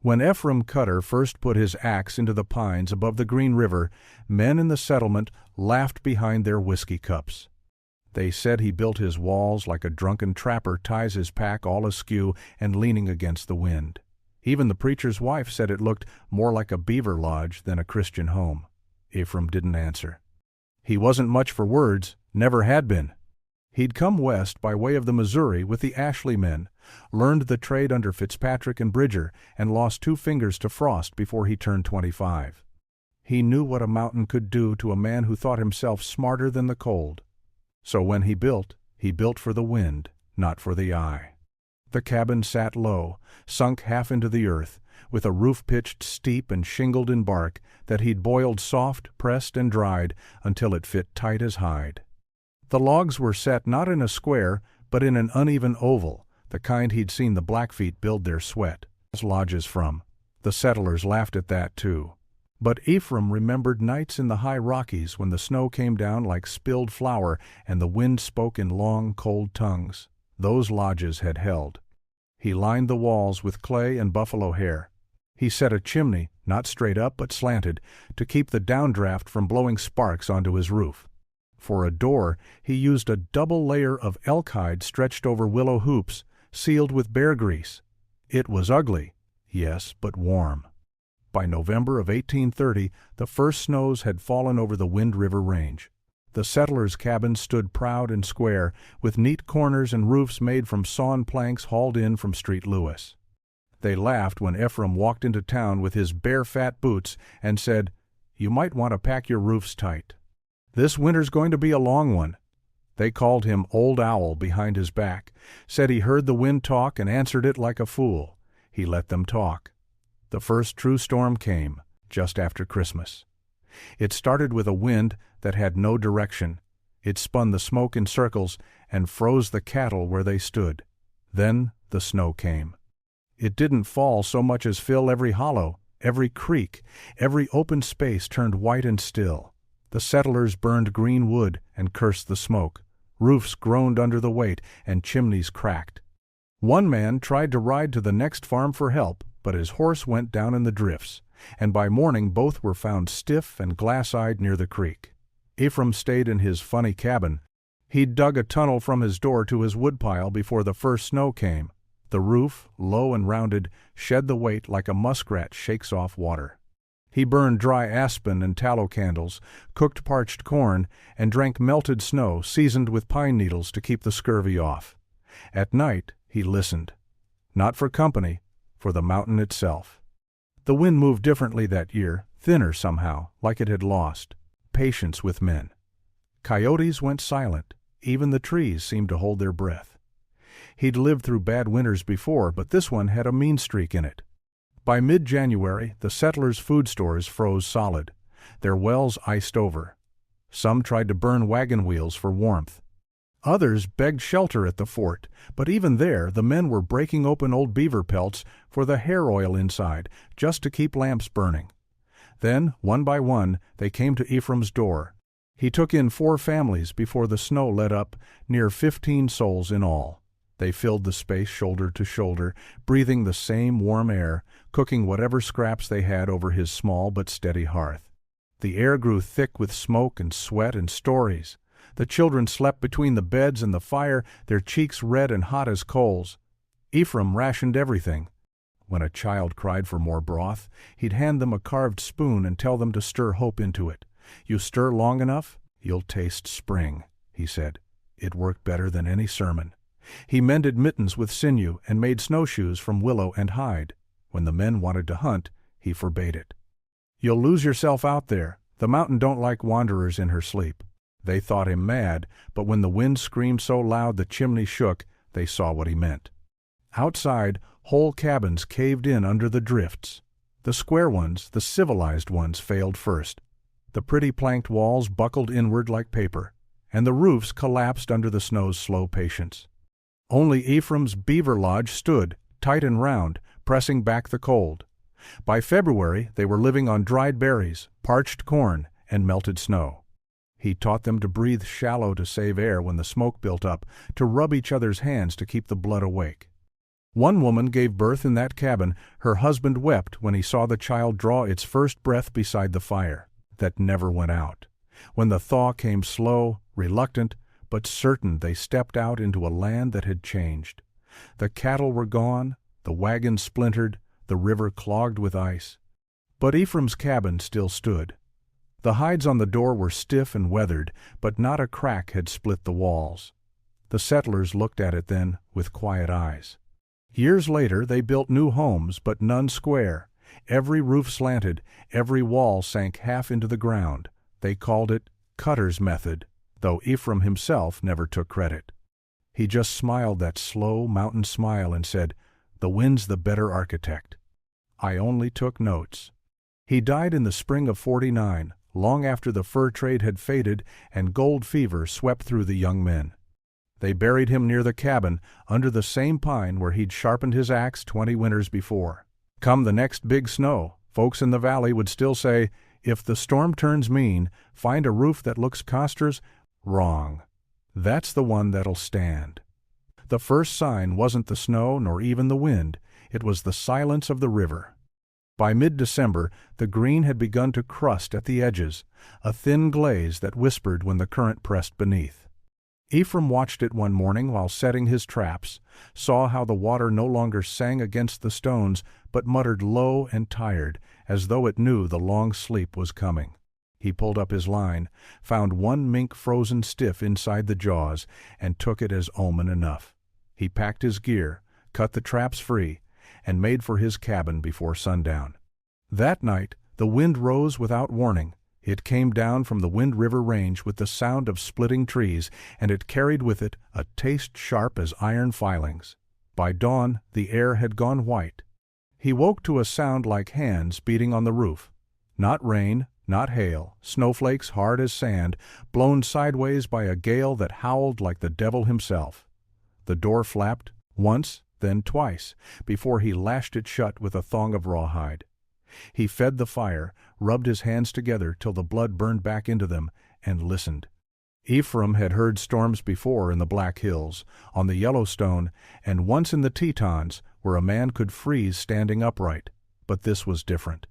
When Ephraim Cutter first put his axe into the pines above the Green River, men in the settlement laughed behind their whiskey cups. They said he built his walls like a drunken trapper ties his pack all askew and leaning against the wind. Even the preacher's wife said it looked more like a beaver lodge than a Christian home. Ephraim didn't answer. He wasn't much for words, never had been. He'd come west by way of the Missouri with the Ashley men, learned the trade under Fitzpatrick and Bridger, and lost 2 fingers to frost before he turned 25. He knew what a mountain could do to a man who thought himself smarter than the cold. So when he built for the wind, not for the eye. The cabin sat low, sunk half into the earth, with a roof pitched steep and shingled in bark that he'd boiled soft, pressed, and dried until it fit tight as hide. The logs were set not in a square, but in an uneven oval, the kind he'd seen the Blackfeet build their sweat lodges from. The settlers laughed at that too. But Ephraim remembered nights in the high Rockies when the snow came down like spilled flour and the wind spoke in long, cold tongues. Those lodges had held. He lined the walls with clay and buffalo hair. He set a chimney, not straight up but slanted, to keep the downdraft from blowing sparks onto his roof. For a door, he used a double layer of elk hide stretched over willow hoops, sealed with bear grease. It was ugly, yes, but warm. By November of 1830, the first snows had fallen over the Wind River Range. The settlers' cabins stood proud and square, with neat corners and roofs made from sawn planks hauled in from Street Lewis. They laughed when Ephraim walked into town with his bare fat boots and said, "You might want to pack your roofs tight. This winter's going to be a long one." They called him Old Owl behind his back, said he heard the wind talk and answered it like a fool. He let them talk. The first true storm came just after Christmas. It started with a wind that had no direction. It spun the smoke in circles and froze the cattle where they stood. Then the snow came. It didn't fall so much as fill every hollow, every creek, every open space turned white and still. The settlers burned green wood and cursed the smoke. Roofs groaned under the weight and chimneys cracked. One man tried to ride to the next farm for help, but his horse went down in the drifts, and by morning both were found stiff and glass-eyed near the creek. Ephraim stayed in his funny cabin. He'd dug a tunnel from his door to his woodpile before the first snow came. The roof, low and rounded, shed the weight like a muskrat shakes off water. He burned dry aspen and tallow candles, cooked parched corn, and drank melted snow seasoned with pine needles to keep the scurvy off. At night he listened. Not for company, for the mountain itself. The wind moved differently that year, thinner somehow, like it had lost patience with men. Coyotes went silent. Even the trees seemed to hold their breath. He'd lived through bad winters before, but this one had a mean streak in it. By mid-January, the settlers' food stores froze solid, their wells iced over. Some tried to burn wagon wheels for warmth. Others begged shelter at the fort, but even there the men were breaking open old beaver pelts for the hair oil inside, just to keep lamps burning. Then, one by one, they came to Ephraim's door. He took in 4 families before the snow let up, near 15 souls in all. They filled the space shoulder to shoulder, breathing the same warm air, cooking whatever scraps they had over his small but steady hearth. The air grew thick with smoke and sweat and stories. The children slept between the beds and the fire, their cheeks red and hot as coals. Ephraim rationed everything. When a child cried for more broth, he'd hand them a carved spoon and tell them to stir hope into it. "You stir long enough, you'll taste spring," he said. It worked better than any sermon. He mended mittens with sinew and made snowshoes from willow and hide. When the men wanted to hunt, he forbade it. "You'll lose yourself out there. The mountain don't like wanderers in her sleep." They thought him mad, but when the wind screamed so loud the chimney shook, they saw what he meant. Outside, whole cabins caved in under the drifts. The square ones, the civilized ones, failed first. The pretty planked walls buckled inward like paper, and the roofs collapsed under the snow's slow patience. Only Ephraim's beaver lodge stood, tight and round, pressing back the cold. By February, they were living on dried berries, parched corn, and melted snow. He taught them to breathe shallow to save air when the smoke built up, to rub each other's hands to keep the blood awake. One woman gave birth in that cabin. Her husband wept when he saw the child draw its first breath beside the fire that never went out. When the thaw came slow, reluctant, but certain, they stepped out into a land that had changed. The cattle were gone, the wagons splintered, the river clogged with ice. But Ephraim's cabin still stood. The hides on the door were stiff and weathered, but not a crack had split the walls. The settlers looked at it then with quiet eyes. Years later they built new homes, but none square. Every roof slanted, every wall sank half into the ground. They called it Cutter's method, though Ephraim himself never took credit. He just smiled that slow mountain smile and said, "The wind's the better architect. I only took notes." He died in the spring of '49, long after the fur trade had faded and gold fever swept through the young men. They buried him near the cabin, under the same pine where he'd sharpened his axe 20 winters before. Come the next big snow, folks in the valley would still say, "If the storm turns mean, find a roof that looks Coster's." Wrong. That's the one that'll stand. The first sign wasn't the snow nor even the wind. It was the silence of the river. By mid-December, the green had begun to crust at the edges, a thin glaze that whispered when the current pressed beneath. Ephraim watched it one morning while setting his traps, saw how the water no longer sang against the stones, but muttered low and tired, as though it knew the long sleep was coming. He pulled up his line, found one mink frozen stiff inside the jaws, and took it as omen enough. He packed his gear, cut the traps free, and made for his cabin before sundown. That night the wind rose without warning. It came down from the Wind River Range with the sound of splitting trees, and it carried with it a taste sharp as iron filings. By dawn the air had gone white. He woke to a sound like hands beating on the roof. Not rain, not hail, snowflakes hard as sand, blown sideways by a gale that howled like the devil himself. The door flapped, once, then twice, before he lashed it shut with a thong of rawhide. He fed the fire, rubbed his hands together till the blood burned back into them, and listened. Ephraim had heard storms before in the Black Hills, on the Yellowstone, and once in the Tetons, where a man could freeze standing upright. But this was different.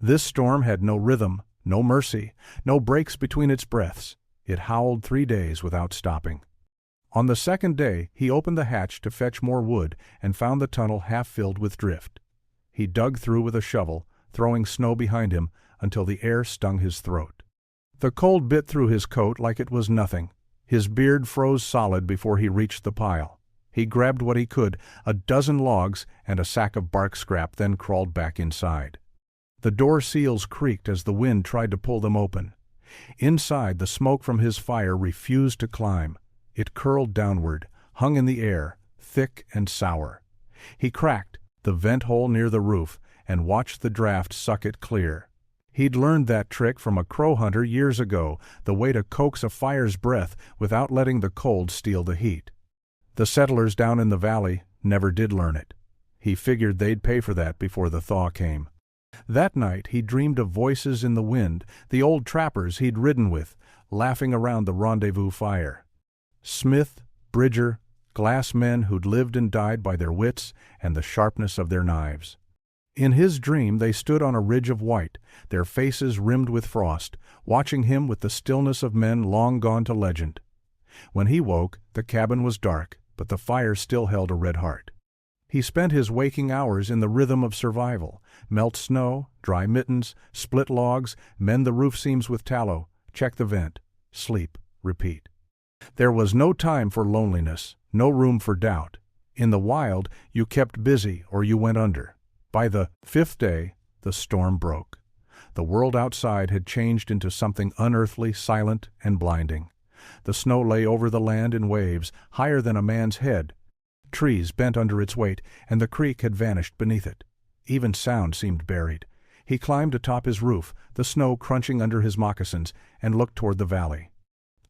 This storm had no rhythm, no mercy, no breaks between its breaths. It howled 3 days without stopping. On the second day he opened the hatch to fetch more wood and found the tunnel half filled with drift. He dug through with a shovel, throwing snow behind him until the air stung his throat. The cold bit through his coat like it was nothing. His beard froze solid before he reached the pile. He grabbed what he could, a dozen logs and a sack of bark scrap, then crawled back inside. The door seals creaked as the wind tried to pull them open. Inside, the smoke from his fire refused to climb. It curled downward, hung in the air, thick and sour. He cracked the vent hole near the roof and watched the draft suck it clear. He'd learned that trick from a crow hunter years ago, the way to coax a fire's breath without letting the cold steal the heat. The settlers down in the valley never did learn it. He figured they'd pay for that before the thaw came. That night he dreamed of voices in the wind, the old trappers he'd ridden with, laughing around the rendezvous fire. Smith, Bridger, glass men who'd lived and died by their wits and the sharpness of their knives. In his dream they stood on a ridge of white, their faces rimmed with frost, watching him with the stillness of men long gone to legend. When he woke, the cabin was dark, but the fire still held a red heart. He spent his waking hours in the rhythm of survival: melt snow, dry mittens, split logs, mend the roof seams with tallow, check the vent, sleep, repeat. There was no time for loneliness, no room for doubt. In the wild, you kept busy or you went under. By the 5th day, the storm broke. The world outside had changed into something unearthly, silent, and blinding. The snow lay over the land in waves, higher than a man's head. Trees bent under its weight, and the creek had vanished beneath it. Even sound seemed buried. He climbed atop his roof, the snow crunching under his moccasins, and looked toward the valley.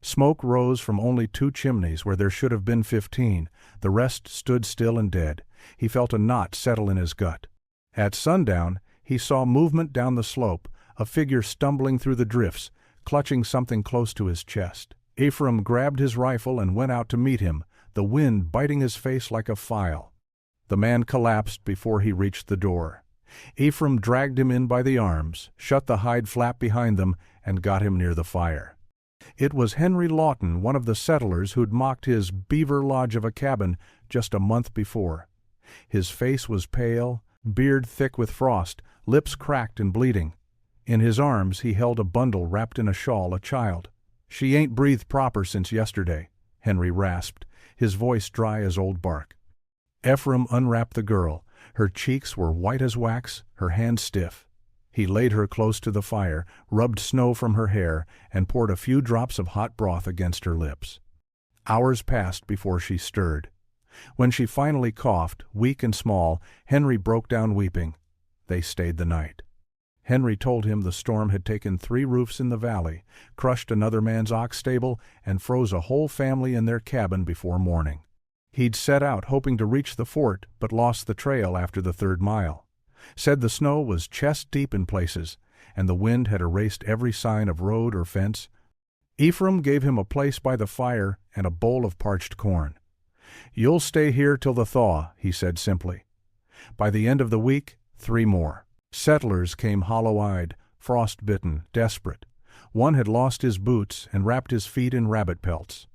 Smoke rose from only 2 chimneys where there should have been 15. The rest stood still and dead. He felt a knot settle in his gut. At sundown, he saw movement down the slope, a figure stumbling through the drifts, clutching something close to his chest. Ephraim grabbed his rifle and went out to meet him, the wind biting his face like a file. The man collapsed before he reached the door. Ephraim dragged him in by the arms, shut the hide flap behind them, and got him near the fire. It was Henry Lawton, one of the settlers who'd mocked his beaver lodge of a cabin just a month before. His face was pale, beard thick with frost, lips cracked and bleeding. In his arms he held a bundle wrapped in a shawl, a child. "She ain't breathed proper since yesterday," Henry rasped, his voice dry as old bark. Ephraim unwrapped the girl. Her cheeks were white as wax, her hands stiff. He laid her close to the fire, rubbed snow from her hair, and poured a few drops of hot broth against her lips. Hours passed before she stirred. When she finally coughed, weak and small, Henry broke down weeping. They stayed the night. Henry told him the storm had taken 3 roofs in the valley, crushed another man's ox stable, and froze a whole family in their cabin before morning. He'd set out hoping to reach the fort, but lost the trail after the 3rd mile. Said the snow was chest-deep in places, and the wind had erased every sign of road or fence. Ephraim gave him a place by the fire and a bowl of parched corn. "You'll stay here till the thaw," he said simply. By the end of the week, 3 more. Settlers came hollow-eyed, frost-bitten, desperate. One had lost his boots and wrapped his feet in rabbit pelts.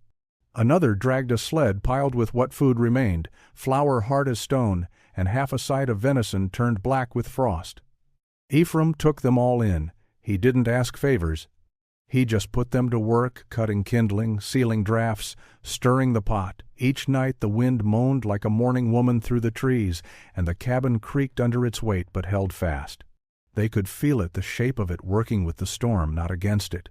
Another dragged a sled piled with what food remained, flour hard as stone, and half a side of venison turned black with frost. Ephraim took them all in. He didn't ask favors. He just put them to work, cutting kindling, sealing drafts, stirring the pot. Each night the wind moaned like a mourning woman through the trees, and the cabin creaked under its weight but held fast. They could feel it, the shape of it working with the storm, not against it.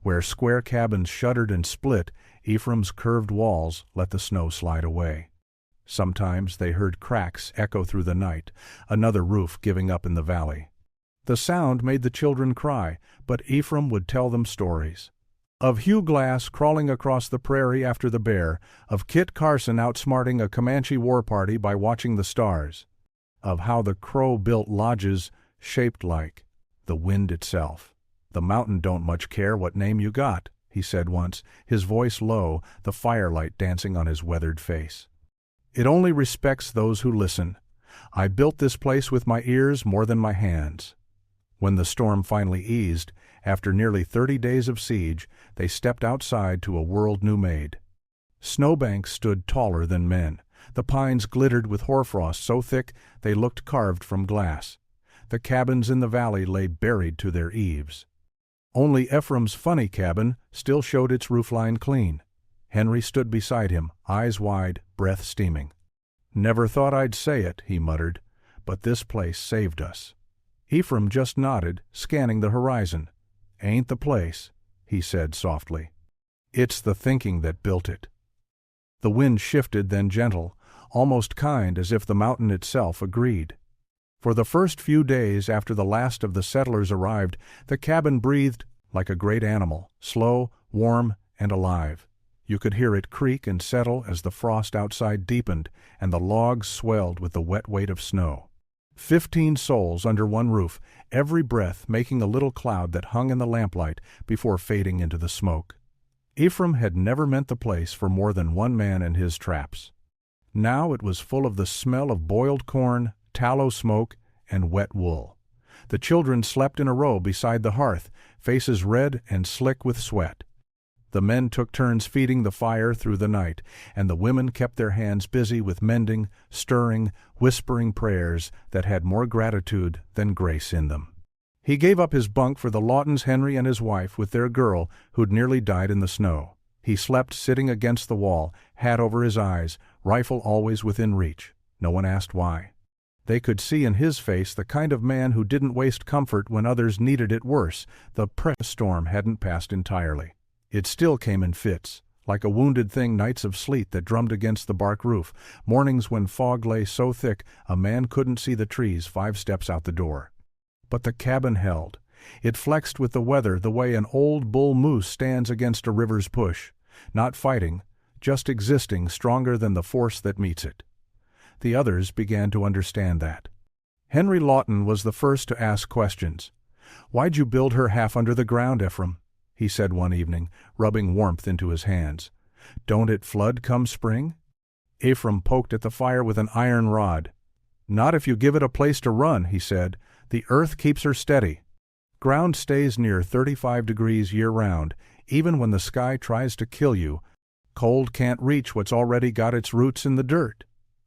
Where square cabins shuddered and split, Ephraim's curved walls let the snow slide away. Sometimes they heard cracks echo through the night, another roof giving up in the valley. The sound made the children cry, but Ephraim would tell them stories. Of Hugh Glass crawling across the prairie after the bear, of Kit Carson outsmarting a Comanche war party by watching the stars, of how the Crow built lodges shaped like the wind itself. "The mountain don't much care what name you got," he said once, his voice low, the firelight dancing on his weathered face. "It only respects those who listen. I built this place with my ears more than my hands." When the storm finally eased, after nearly 30 days of siege, they stepped outside to a world new made. Snowbanks stood taller than men. The pines glittered with hoarfrost so thick they looked carved from glass. The cabins in the valley lay buried to their eaves. Only Ephraim's funny cabin still showed its roofline clean. Henry stood beside him, eyes wide, breath steaming. "Never thought I'd say it," he muttered, "but this place saved us." Ephraim just nodded, scanning the horizon. "Ain't the place," he said softly. "It's the thinking that built it." The wind shifted, then gentle, almost kind, as if the mountain itself agreed. For the first few days after the last of the settlers arrived, the cabin breathed like a great animal, slow, warm, and alive. You could hear it creak and settle as the frost outside deepened and the logs swelled with the wet weight of snow. 15 souls under one roof, every breath making a little cloud that hung in the lamplight before fading into the smoke. Ephraim had never meant the place for more than one man and his traps. Now it was full of the smell of boiled corn, tallow smoke, and wet wool. The children slept in a row beside the hearth, faces red and slick with sweat. The men took turns feeding the fire through the night, and the women kept their hands busy with mending, stirring, whispering prayers that had more gratitude than grace in them. He gave up his bunk for the Lawtons, Henry and his wife, with their girl, who'd nearly died in the snow. He slept sitting against the wall, hat over his eyes, rifle always within reach. No one asked why. They could see in his face the kind of man who didn't waste comfort when others needed it worse. The storm hadn't passed entirely. It still came in fits, like a wounded thing, nights of sleet that drummed against the bark roof, mornings when fog lay so thick a man couldn't see the trees 5 steps out the door. But the cabin held. It flexed with the weather the way an old bull moose stands against a river's push, not fighting, just existing, stronger than the force that meets it. The others began to understand that. Henry Lawton was the first to ask questions. "Why'd you build her half under the ground, Ephraim?" he said one evening, rubbing warmth into his hands. "Don't it flood come spring?" Ephraim poked at the fire with an iron rod. "Not if you give it a place to run," he said. "The earth keeps her steady. Ground stays near 35 degrees year-round, even when the sky tries to kill you. Cold can't reach what's already got its roots in the dirt."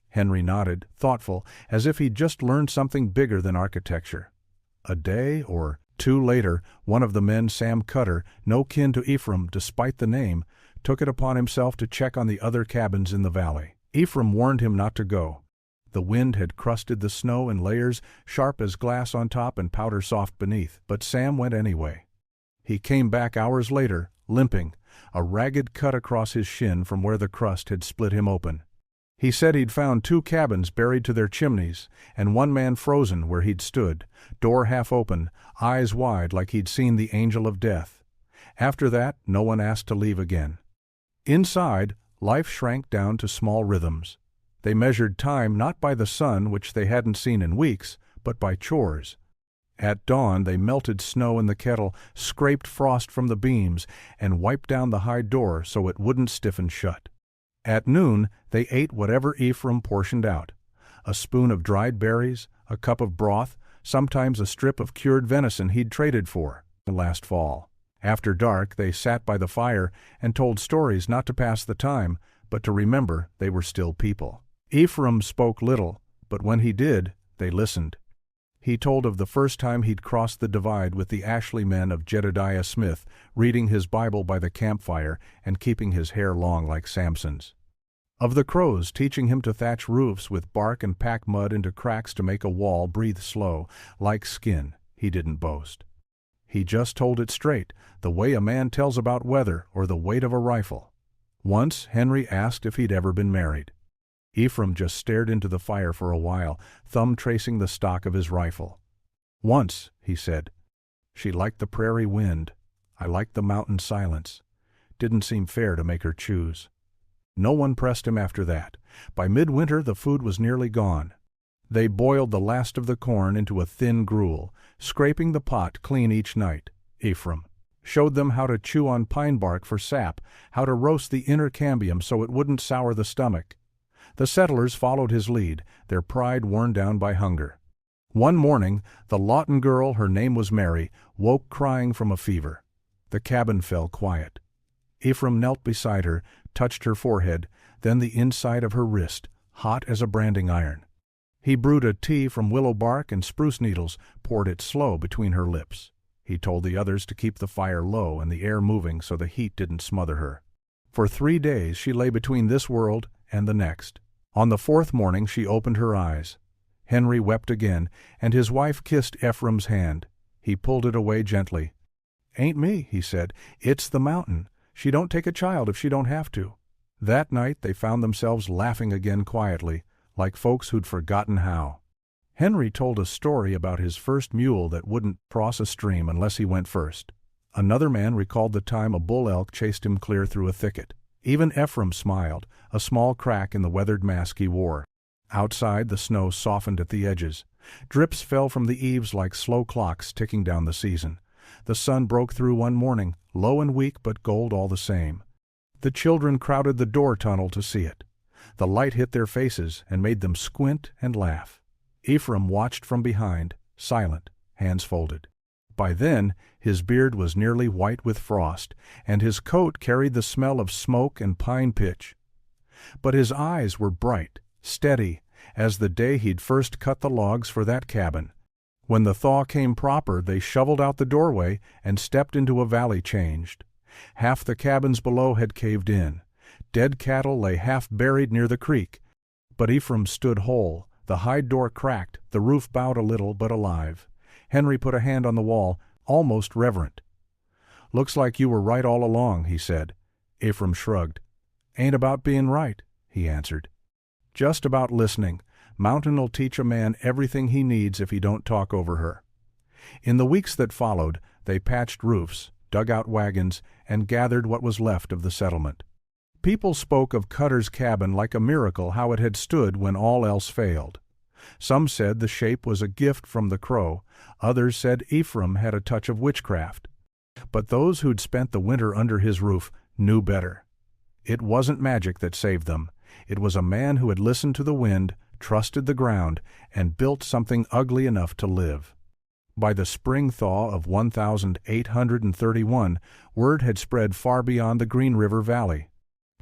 Henry nodded, thoughtful, as if he'd just learned something bigger than architecture. A day or two later, one of the men, Sam Cutter, no kin to Ephraim despite the name, took it upon himself to check on the other cabins in the valley. Ephraim warned him not to go. The wind had crusted the snow in layers, sharp as glass on top and powder soft beneath, but Sam went anyway. He came back hours later, limping, a ragged cut across his shin from where the crust had split him open. He said he'd found 2 cabins buried to their chimneys, and one man frozen where he'd stood, door half open, eyes wide like he'd seen the angel of death. After that, no one asked to leave again. Inside, life shrank down to small rhythms. They measured time not by the sun, which they hadn't seen in weeks, but by chores. At dawn they melted snow in the kettle, scraped frost from the beams, and wiped down the high door so it wouldn't stiffen shut. At noon they ate whatever Ephraim portioned out. A spoon of dried berries, a cup of broth, sometimes a strip of cured venison he'd traded for last fall. After dark they sat by the fire and told stories not to pass the time, but to remember they were still people. Ephraim spoke little, but when he did, they listened. He told of the first time he'd crossed the divide with the Ashley men of Jedediah Smith, reading his Bible by the campfire and keeping his hair long like Samson's. Of the Crows teaching him to thatch roofs with bark and pack mud into cracks to make a wall breathe slow, like skin, he didn't boast. He just told it straight, the way a man tells about weather or the weight of a rifle. Once Henry asked if he'd ever been married. Ephraim just stared into the fire for a while, thumb tracing the stock of his rifle. "Once," he said. "She liked the prairie wind. I liked the mountain silence. Didn't seem fair to make her choose." No one pressed him after that. By midwinter the food was nearly gone. They boiled the last of the corn into a thin gruel, scraping the pot clean each night. Ephraim showed them how to chew on pine bark for sap, how to roast the inner cambium so it wouldn't sour the stomach. The settlers followed his lead, their pride worn down by hunger. One morning, the Lawton girl, her name was Mary, woke crying from a fever. The cabin fell quiet. Ephraim knelt beside her, touched her forehead, then the inside of her wrist, hot as a branding iron. He brewed a tea from willow bark and spruce needles, poured it slow between her lips. He told the others to keep the fire low and the air moving so the heat didn't smother her. For 3 days she lay between this world and the next. On the 4th morning she opened her eyes. Henry wept again, and his wife kissed Ephraim's hand. He pulled it away gently. "Ain't me," he said. "It's the mountain. She don't take a child if she don't have to." That night they found themselves laughing again quietly, like folks who'd forgotten how. Henry told a story about his first mule that wouldn't cross a stream unless he went first. Another man recalled the time a bull elk chased him clear through a thicket. Even Ephraim smiled, a small crack in the weathered mask he wore. Outside the snow softened at the edges. Drips fell from the eaves like slow clocks ticking down the season. The sun broke through one morning, low and weak but gold all the same. The children crowded the door tunnel to see it. The light hit their faces and made them squint and laugh. Ephraim watched from behind, silent, hands folded. By then, his beard was nearly white with frost, and his coat carried the smell of smoke and pine pitch. But his eyes were bright, steady, as the day he'd first cut the logs for that cabin. When the thaw came proper, they shoveled out the doorway and stepped into a valley changed. Half the cabins below had caved in. Dead cattle lay half buried near the creek. But Ephraim stood whole. The hide door cracked, the roof bowed a little but alive. Henry put a hand on the wall, almost reverent. "Looks like you were right all along," he said. Ephraim shrugged. "Ain't about being right," he answered. "Just about listening. Mountain'll teach a man everything he needs if he don't talk over her." In the weeks that followed, they patched roofs, dug out wagons, and gathered what was left of the settlement. People spoke of Cutter's cabin like a miracle, how it had stood when all else failed. Some said the shape was a gift from the Crow. Others said Ephraim had a touch of witchcraft. But those who'd spent the winter under his roof knew better. It wasn't magic that saved them. It was a man who had listened to the wind, trusted the ground, and built something ugly enough to live. By the spring thaw of 1831, word had spread far beyond the Green River Valley.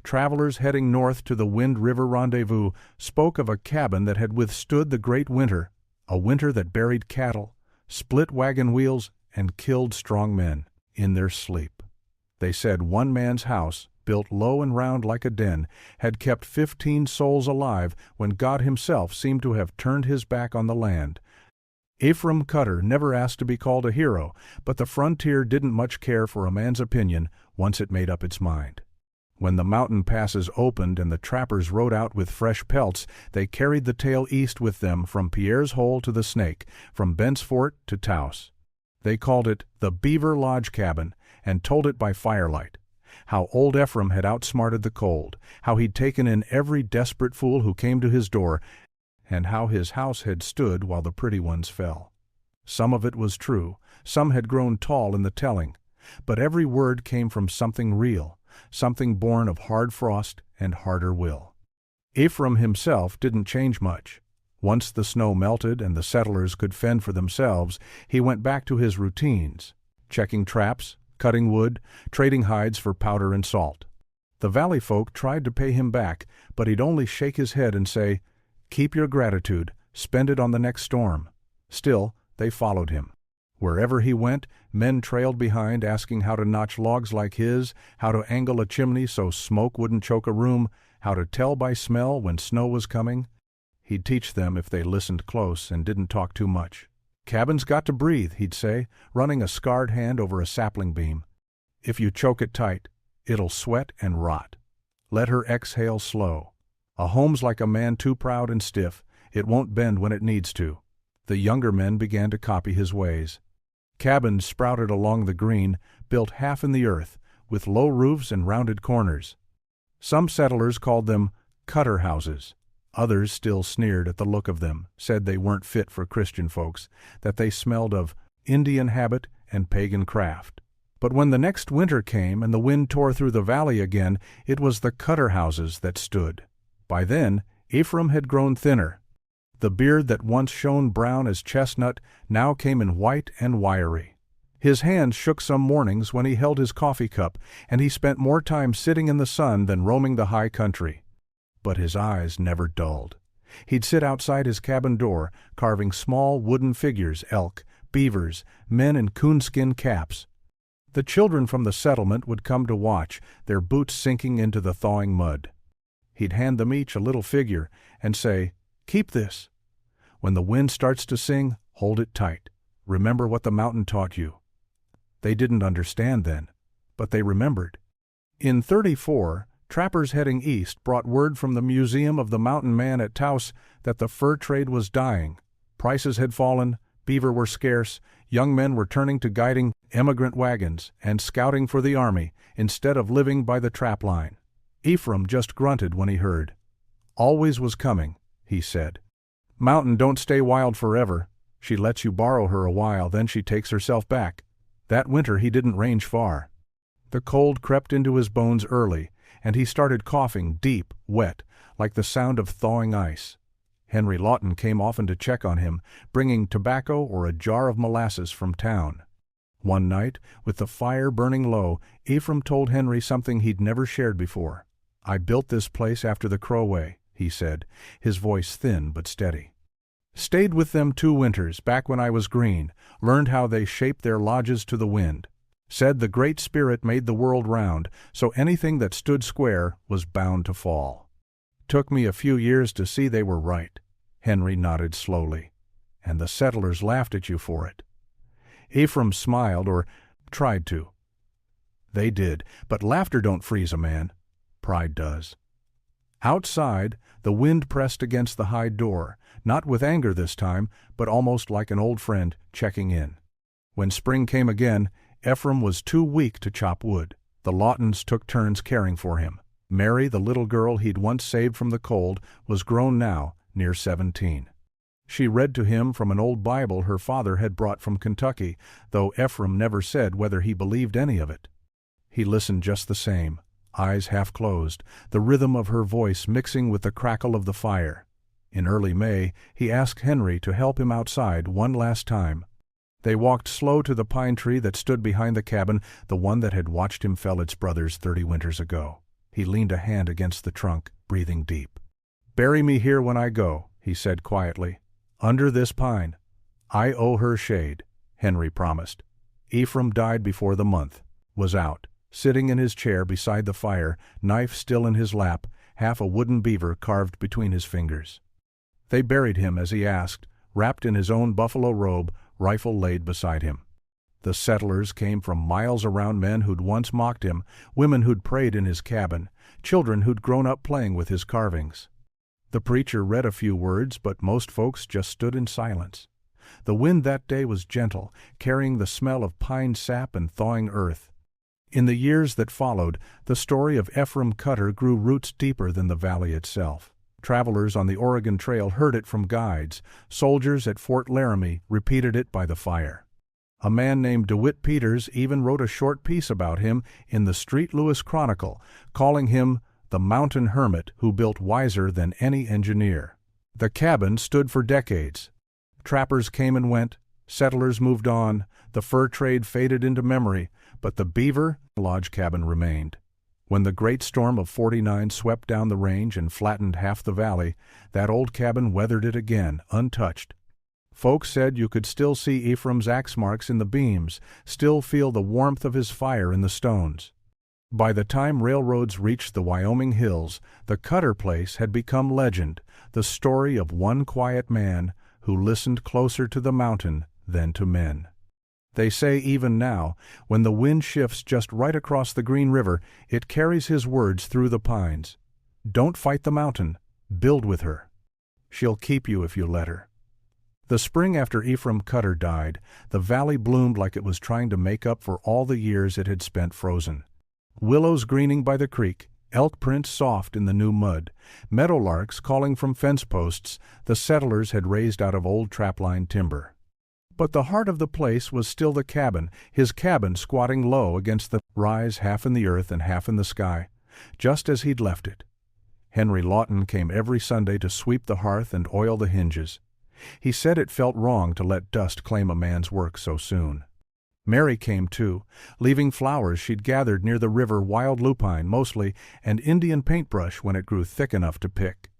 Travelers heading north to the Wind River Rendezvous spoke of a cabin that had withstood the great winter, a winter that buried cattle, split wagon wheels, and killed strong men in their sleep. They said one man's house, built low and round like a den, had kept 15 souls alive when God himself seemed to have turned his back on the land. Ephraim Cutter never asked to be called a hero, but the frontier didn't much care for a man's opinion once it made up its mind. When the mountain passes opened and the trappers rode out with fresh pelts, they carried the tale east with them from Pierre's Hole to the Snake, from Bent's Fort to Taos. They called it the Beaver Lodge Cabin and told it by firelight. How old Ephraim had outsmarted the cold, how he'd taken in every desperate fool who came to his door, and how his house had stood while the pretty ones fell. Some of it was true, some had grown tall in the telling, but every word came from something real, something born of hard frost and harder will. Ephraim himself didn't change much. Once the snow melted and the settlers could fend for themselves, he went back to his routines, checking traps, cutting wood, trading hides for powder and salt. The valley folk tried to pay him back, but he'd only shake his head and say, "Keep your gratitude, spend it on the next storm." Still, they followed him. Wherever he went, men trailed behind asking how to notch logs like his, how to angle a chimney so smoke wouldn't choke a room, how to tell by smell when snow was coming. He'd teach them if they listened close and didn't talk too much. "Cabin's got to breathe," he'd say, running a scarred hand over a sapling beam. "If you choke it tight, it'll sweat and rot. Let her exhale slow. A home's like a man too proud and stiff. It won't bend when it needs to." The younger men began to copy his ways. Cabins sprouted along the green, built half in the earth, with low roofs and rounded corners. Some settlers called them cutter houses. Others still sneered at the look of them, said they weren't fit for Christian folks, that they smelled of Indian habit and pagan craft. But when the next winter came and the wind tore through the valley again, it was the cutter houses that stood. By then, Ephraim had grown thinner. The beard that once shone brown as chestnut now came in white and wiry. His hands shook some mornings when he held his coffee cup, and he spent more time sitting in the sun than roaming the high country. But his eyes never dulled. He'd sit outside his cabin door, carving small wooden figures, elk, beavers, men in coonskin caps. The children from the settlement would come to watch, their boots sinking into the thawing mud. He'd hand them each a little figure and say, "Keep this. When the wind starts to sing, hold it tight. Remember what the mountain taught you." They didn't understand then, but they remembered. In 34, trappers heading east brought word from the Museum of the Mountain Man at Taos that the fur trade was dying. Prices had fallen, beaver were scarce, young men were turning to guiding emigrant wagons and scouting for the army instead of living by the trap line. Ephraim just grunted when he heard. "Always was coming," he said. "Mountain don't stay wild forever. She lets you borrow her a while, then she takes herself back." That winter he didn't range far. The cold crept into his bones early, and he started coughing deep, wet, like the sound of thawing ice. Henry Lawton came often to check on him, bringing tobacco or a jar of molasses from town. One night, with the fire burning low, Ephraim told Henry something he'd never shared before. "I built this place after the Crow way," he said, his voice thin but steady. "Stayed with them 2 winters, back when I was green, learned how they shaped their lodges to the wind. Said the Great Spirit made the world round, so anything that stood square was bound to fall. Took me a few years to see they were right." Henry nodded slowly. "And the settlers laughed at you for it." Ephraim smiled, or tried to. "They did, but laughter don't freeze a man. Pride does." Outside, the wind pressed against the hide door, not with anger this time, but almost like an old friend checking in. When spring came again, Ephraim was too weak to chop wood. The Lawtons took turns caring for him. Mary, the little girl he'd once saved from the cold, was grown now, near 17. She read to him from an old Bible her father had brought from Kentucky, though Ephraim never said whether he believed any of it. He listened just the same, eyes half closed, the rhythm of her voice mixing with the crackle of the fire. In early May, he asked Henry to help him outside one last time. They walked slow to the pine tree that stood behind the cabin, the one that had watched him fell its brothers 30 winters ago. He leaned a hand against the trunk, breathing deep. "Bury me here when I go," he said quietly. "Under this pine. I owe her shade," Henry promised. Ephraim died before the month, was out, sitting in his chair beside the fire, knife still in his lap, half a wooden beaver carved between his fingers. They buried him as he asked, wrapped in his own buffalo robe, rifle laid beside him. The settlers came from miles around, men who'd once mocked him, women who'd prayed in his cabin, children who'd grown up playing with his carvings. The preacher read a few words, but most folks just stood in silence. The wind that day was gentle, carrying the smell of pine sap and thawing earth. In the years that followed, the story of Ephraim Cutter grew roots deeper than the valley itself. Travelers on the Oregon Trail heard it from guides. Soldiers at Fort Laramie repeated it by the fire. A man named DeWitt Peters even wrote a short piece about him in the St. Louis Chronicle, calling him the mountain hermit who built wiser than any engineer. The cabin stood for decades. Trappers came and went, settlers moved on, the fur trade faded into memory, but the beaver lodge cabin remained. When the great storm of '49 swept down the range and flattened half the valley, that old cabin weathered it again, untouched. Folks said you could still see Ephraim's axe marks in the beams, still feel the warmth of his fire in the stones. By the time railroads reached the Wyoming hills, the Cutter place had become legend, the story of one quiet man who listened closer to the mountain than to men. They say even now, when the wind shifts just right across the Green River, it carries his words through the pines. Don't fight the mountain, build with her. She'll keep you if you let her. The spring after Ephraim Cutter died, the valley bloomed like it was trying to make up for all the years it had spent frozen. Willows greening by the creek, elk prints soft in the new mud, meadowlarks calling from fence posts the settlers had raised out of old trapline timber. But the heart of the place was still the cabin, his cabin squatting low against the rise, half in the earth and half in the sky, just as he'd left it. Henry Lawton came every Sunday to sweep the hearth and oil the hinges. He said it felt wrong to let dust claim a man's work so soon. Mary came too, leaving flowers she'd gathered near the river, wild lupine mostly, and Indian paintbrush when it grew thick enough to pick.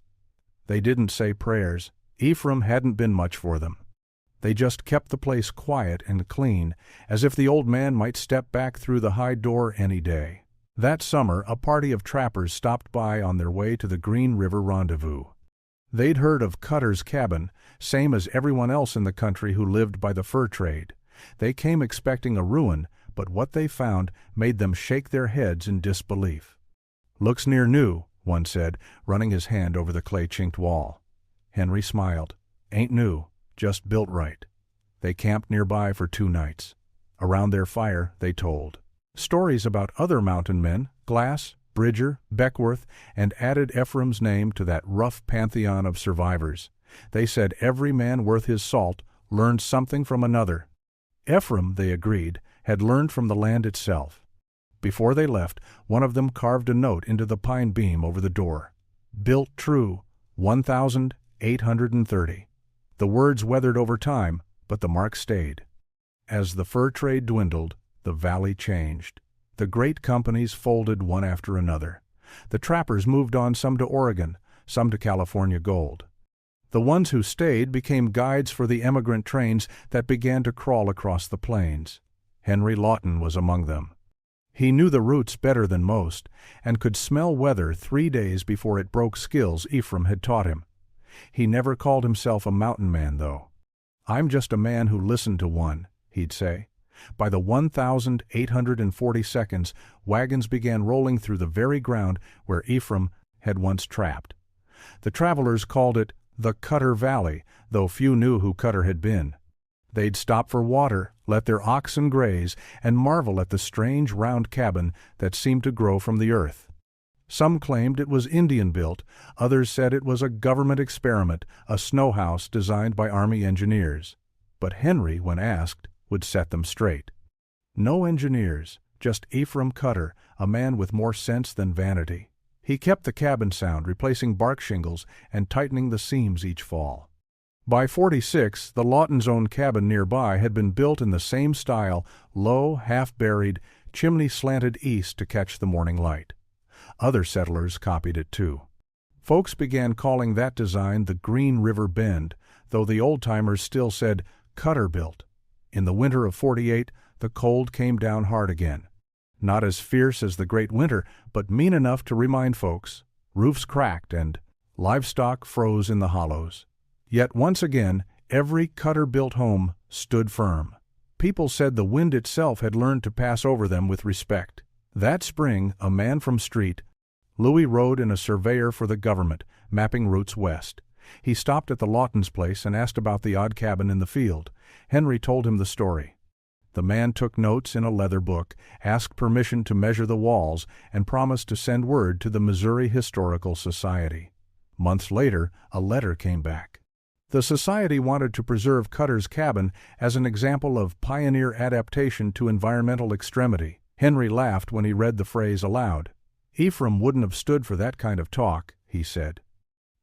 They didn't say prayers. Ephraim hadn't been much for them. They just kept the place quiet and clean, as if the old man might step back through the high door any day. That summer, a party of trappers stopped by on their way to the Green River Rendezvous. They'd heard of Cutter's cabin, same as everyone else in the country who lived by the fur trade. They came expecting a ruin, but what they found made them shake their heads in disbelief. "Looks near new," one said, running his hand over the clay-chinked wall. Henry smiled. "Ain't new. Just built right." They camped nearby for 2 nights. Around their fire, they told stories about other mountain men, Glass, Bridger, Beckworth, and added Ephraim's name to that rough pantheon of survivors. They said every man worth his salt learned something from another. Ephraim, they agreed, had learned from the land itself. Before they left, one of them carved a note into the pine beam over the door. "Built true, 1,830. The words weathered over time, but the mark stayed. As the fur trade dwindled, the valley changed. The great companies folded one after another. The trappers moved on, some to Oregon, some to California gold. The ones who stayed became guides for the emigrant trains that began to crawl across the plains. Henry Lawton was among them. He knew the routes better than most, and could smell weather 3 days before it broke skills Ephraim had taught him. He never called himself a mountain man, though. "I'm just a man who listened to one," he'd say. By the 1,840 wagons began rolling through the very ground where Ephraim had once trapped. The travelers called it the Cutter Valley, though few knew who Cutter had been. They'd stop for water, let their oxen graze, and marvel at the strange round cabin that seemed to grow from the earth. Some claimed it was Indian-built, others said it was a government experiment, a snow house designed by Army engineers. But Henry, when asked, would set them straight. No engineers, just Ephraim Cutter, a man with more sense than vanity. He kept the cabin sound, replacing bark shingles and tightening the seams each fall. By 46, the Lawtons' own cabin nearby had been built in the same style, low, half-buried, chimney slanted east to catch the morning light. Other settlers copied it too. Folks began calling that design the Green River Bend, though the old-timers still said Cutter built. In the winter of 48, the cold came down hard again. Not as fierce as the Great Winter, but mean enough to remind folks. Roofs cracked and livestock froze in the hollows. Yet once again, every Cutter-built home stood firm. People said the wind itself had learned to pass over them with respect. That spring, a man from Street, Louis rode in a surveyor for the government, mapping routes west. He stopped at the Lawtons' place and asked about the odd cabin in the field. Henry told him the story. The man took notes in a leather book, asked permission to measure the walls, and promised to send word to the Missouri Historical Society. Months later, a letter came back. The society wanted to preserve Cutter's cabin as an example of pioneer adaptation to environmental extremity. Henry laughed when he read the phrase aloud. Ephraim wouldn't have stood for that kind of talk, he said.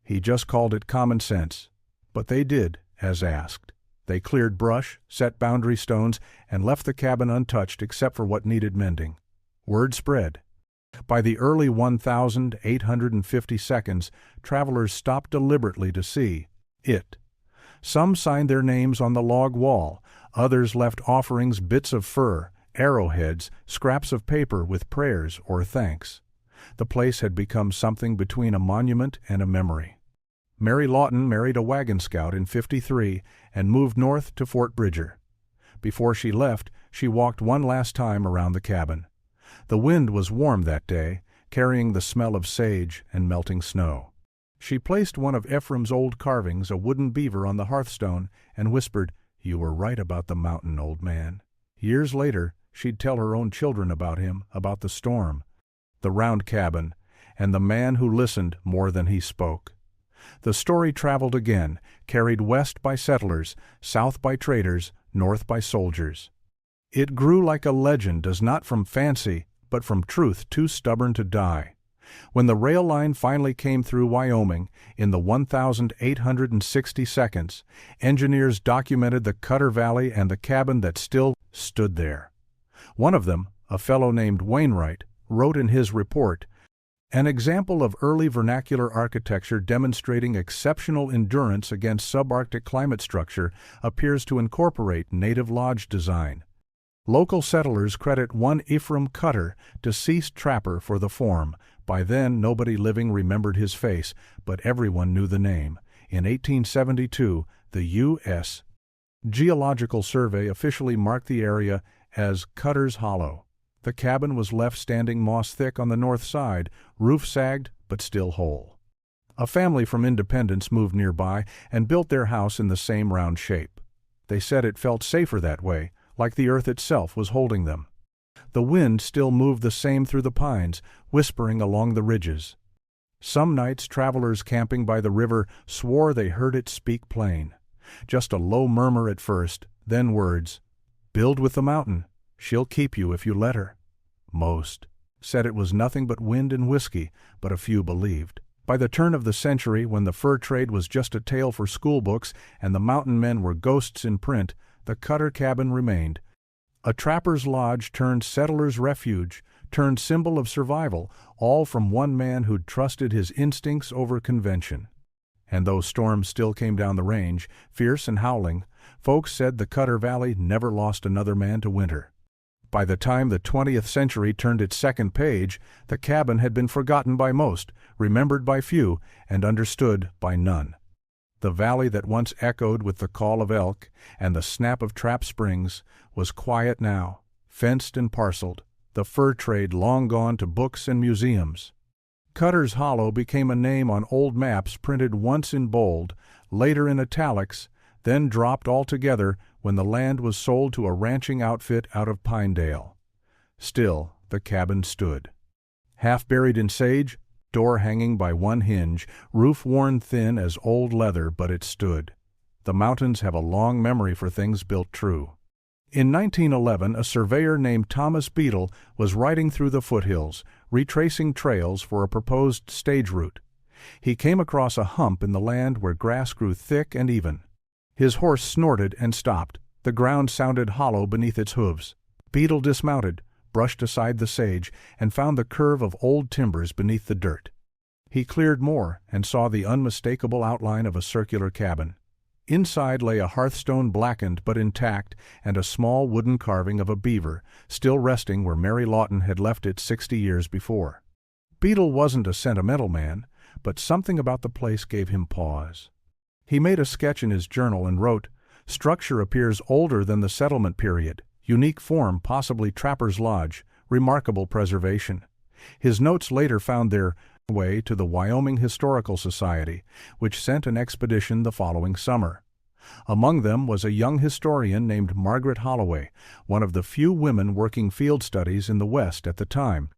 He just called it common sense. But they did, as asked. They cleared brush, set boundary stones, and left the cabin untouched except for what needed mending. Word spread. By the early 1850 seconds, travelers stopped deliberately to see it. Some signed their names on the log wall, others left offerings, bits of fur, arrowheads, scraps of paper with prayers or thanks. The place had become something between a monument and a memory. Mary Lawton married a wagon scout in 53 and moved north to Fort Bridger. Before she left, she walked one last time around the cabin. The wind was warm that day, carrying the smell of sage and melting snow. She placed one of Ephraim's old carvings, a wooden beaver, on the hearthstone and whispered, "You were right about the mountain, old man." Years later, she'd tell her own children about him, about the storm, the round cabin, and the man who listened more than he spoke. The story traveled again, carried west by settlers, south by traders, north by soldiers. It grew like a legend, as not from fancy, but from truth too stubborn to die. When the rail line finally came through Wyoming, in the 1,860 seconds, engineers documented the Cutter Valley and the cabin that still stood there. One of them, a fellow named Wainwright, wrote in his report, "An example of early vernacular architecture demonstrating exceptional endurance against subarctic climate structure appears to incorporate native lodge design." Local settlers credit one Ephraim Cutter, deceased trapper, for the form. By then, nobody living remembered his face, but everyone knew the name. In 1872, the U.S. Geological Survey officially marked the area as Cutter's Hollow. The cabin was left standing moss-thick on the north side, roof sagged but still whole. A family from Independence moved nearby and built their house in the same round shape. They said it felt safer that way, like the earth itself was holding them. The wind still moved the same through the pines, whispering along the ridges. Some nights travelers camping by the river swore they heard it speak plain. Just a low murmur at first, then words, "Build with the mountain. She'll keep you if you let her." Most said it was nothing but wind and whiskey, but a few believed. By the turn of the century, when the fur trade was just a tale for schoolbooks and the mountain men were ghosts in print, the Cutter cabin remained. A trapper's lodge turned settler's refuge, turned symbol of survival, all from one man who'd trusted his instincts over convention. And though storms still came down the range, fierce and howling, folks said the Cutter Valley never lost another man to winter. By the time the 20th century turned its second page, the cabin had been forgotten by most, remembered by few, and understood by none. The valley that once echoed with the call of elk and the snap of trap springs was quiet now, fenced and parceled, the fur trade long gone to books and museums. Cutter's Hollow became a name on old maps printed once in bold, later in italics, then dropped altogether when the land was sold to a ranching outfit out of Pinedale. Still, the cabin stood. Half buried in sage, door hanging by one hinge, roof worn thin as old leather, but it stood. The mountains have a long memory for things built true. In 1911, a surveyor named Thomas Beadle was riding through the foothills, retracing trails for a proposed stage route. He came across a hump in the land where grass grew thick and even. His horse snorted and stopped. The ground sounded hollow beneath its hooves. Beadle dismounted, brushed aside the sage, and found the curve of old timbers beneath the dirt. He cleared more and saw the unmistakable outline of a circular cabin. Inside lay a hearthstone blackened but intact and a small wooden carving of a beaver, still resting where Mary Lawton had left it 60 years before. Beadle wasn't a sentimental man, but something about the place gave him pause. He made a sketch in his journal and wrote, "Structure appears older than the settlement period. Unique form, possibly Trapper's Lodge. Remarkable preservation." His notes later found their way to the Wyoming Historical Society, which sent an expedition the following summer. Among them was a young historian named Margaret Holloway, one of the few women working field studies in the West at the time.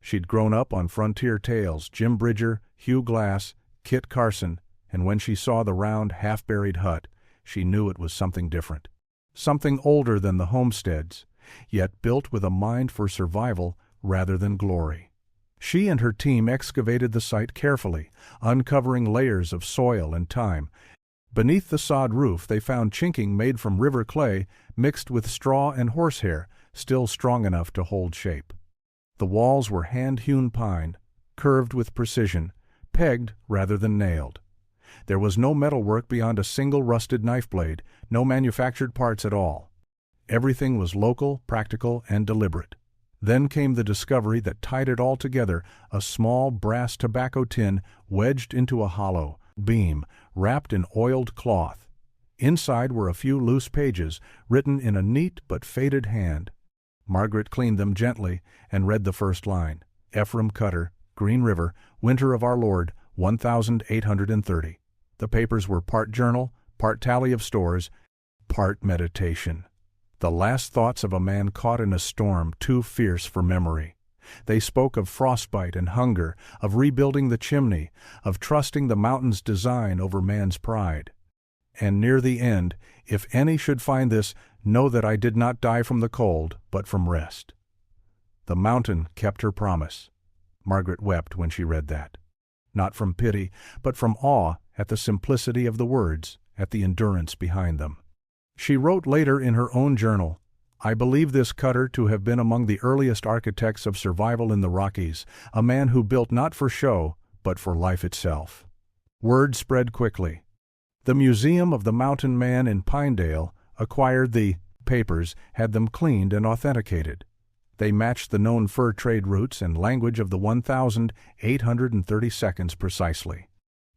She'd grown up on frontier tales, Jim Bridger, Hugh Glass, Kit Carson, and when she saw the round, half-buried hut, she knew it was something different. Something older than the homesteads, yet built with a mind for survival rather than glory. She and her team excavated the site carefully, uncovering layers of soil and time. Beneath the sod roof they found chinking made from river clay mixed with straw and horsehair, still strong enough to hold shape. The walls were hand-hewn pine, curved with precision, pegged rather than nailed. There was no metalwork beyond a single rusted knife blade, no manufactured parts at all. Everything was local, practical, and deliberate. Then came the discovery that tied it all together, a small brass tobacco tin wedged into a hollow beam, wrapped in oiled cloth. Inside were a few loose pages, written in a neat but faded hand. Margaret cleaned them gently and read the first line, "Ephraim Cutter, Green River, Winter of our Lord, 1830. The papers were part journal, part tally of stores, part meditation. The last thoughts of a man caught in a storm too fierce for memory. They spoke of frostbite and hunger, of rebuilding the chimney, of trusting the mountain's design over man's pride. And near the end, if any should find this, know that I did not die from the cold, but from rest." The mountain kept her promise. Margaret wept when she read that. Not from pity, but from awe at the simplicity of the words, at the endurance behind them. She wrote later in her own journal, "I believe this Cutter to have been among the earliest architects of survival in the Rockies, a man who built not for show, but for life itself." Word spread quickly. The Museum of the Mountain Man in Pinedale acquired the papers, had them cleaned and authenticated. They matched the known fur trade routes and language of the 1832 precisely.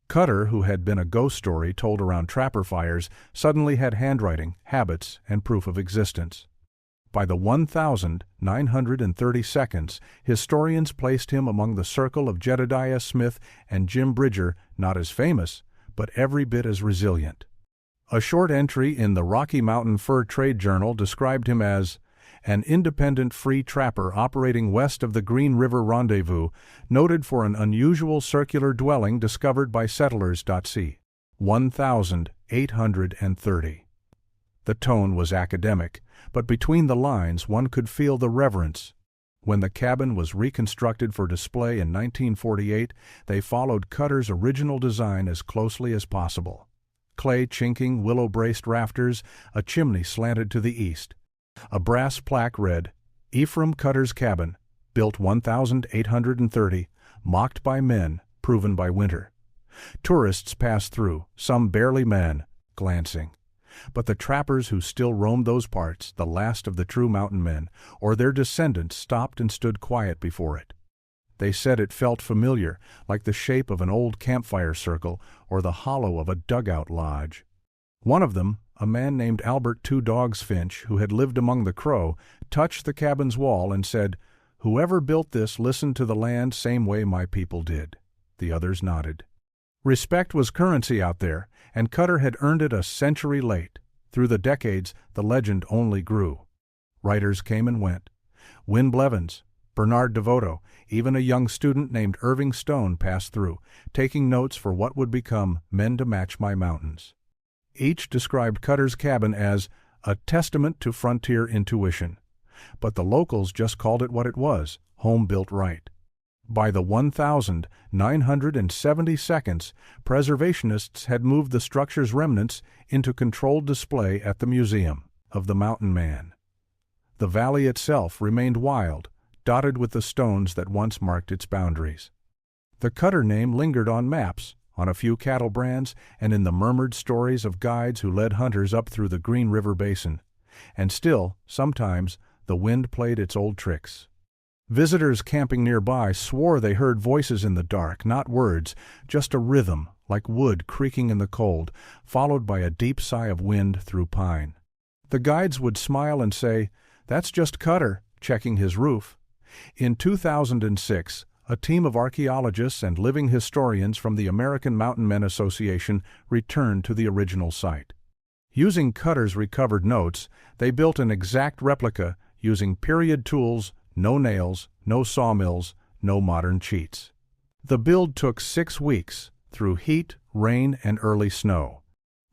Cutter, who had been a ghost story told around trapper fires, suddenly had handwriting, habits, and proof of existence. By the 1932, historians placed him among the circle of Jedediah Smith and Jim Bridger, not as famous, but every bit as resilient. A short entry in the Rocky Mountain Fur Trade Journal described him as an independent free trapper operating west of the Green River Rendezvous, noted for an unusual circular dwelling discovered by settlers. C. 1830. The tone was academic, but between the lines one could feel the reverence. When the cabin was reconstructed for display in 1948, they followed Cutter's original design as closely as possible. Clay chinking, willow-braced rafters, a chimney slanted to the east. A brass plaque read, "Ephraim Cutter's Cabin, built 1830, mocked by men, proven by winter." Tourists passed through, some barely men, glancing. But the trappers who still roamed those parts, the last of the true mountain men, or their descendants, stopped and stood quiet before it. They said it felt familiar, like the shape of an old campfire circle or the hollow of a dugout lodge. One of them, a man named Albert Two Dogs Finch, who had lived among the Crow, touched the cabin's wall and said, "Whoever built this listened to the land same way my people did." The others nodded. Respect was currency out there, and Cutter had earned it a century late. Through the decades, the legend only grew. Writers came and went. Win Blevins, Bernard DeVoto, even a young student named Irving Stone passed through, taking notes for what would become Men to Match My Mountains. Each described Cutter's cabin as a testament to frontier intuition. But the locals just called it what it was, home-built right. By the 1972nd, preservationists had moved the structure's remnants into controlled display at the Museum of the Mountain Man. The valley itself remained wild, dotted with the stones that once marked its boundaries. The Cutter name lingered on maps, on a few cattle brands, and in the murmured stories of guides who led hunters up through the Green River Basin. And still, sometimes, the wind played its old tricks. Visitors camping nearby swore they heard voices in the dark, not words, just a rhythm, like wood creaking in the cold, followed by a deep sigh of wind through pine. The guides would smile and say, "That's just Cutter," checking his roof. In 2006, a team of archaeologists and living historians from the American Mountain Men Association returned to the original site. Using Cutter's recovered notes, they built an exact replica using period tools, no nails, no sawmills, no modern cheats. The build took 6 weeks, through heat, rain, and early snow.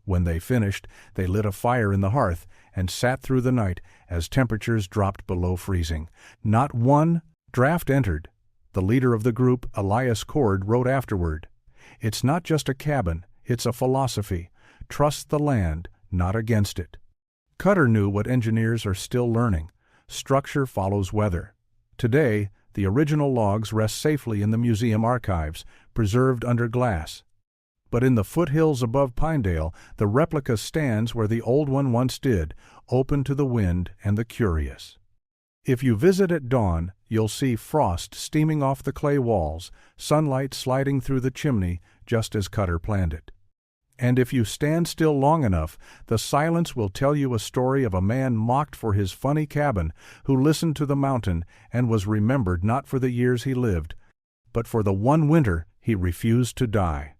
When they finished, they lit a fire in the hearth and sat through the night as temperatures dropped below freezing. Not one draft entered. The leader of the group, Elias Cord, wrote afterward, "It's not just a cabin, it's a philosophy. Trust the land, not against it." Cutter knew what engineers are still learning. Structure follows weather. Today, the original logs rest safely in the museum archives, preserved under glass. But in the foothills above Pinedale, the replica stands where the old one once did, open to the wind and the curious. If you visit at dawn, you'll see frost steaming off the clay walls, sunlight sliding through the chimney just as Cutter planned it. And if you stand still long enough, the silence will tell you a story of a man mocked for his funny cabin, who listened to the mountain and was remembered not for the years he lived, but for the one winter he refused to die.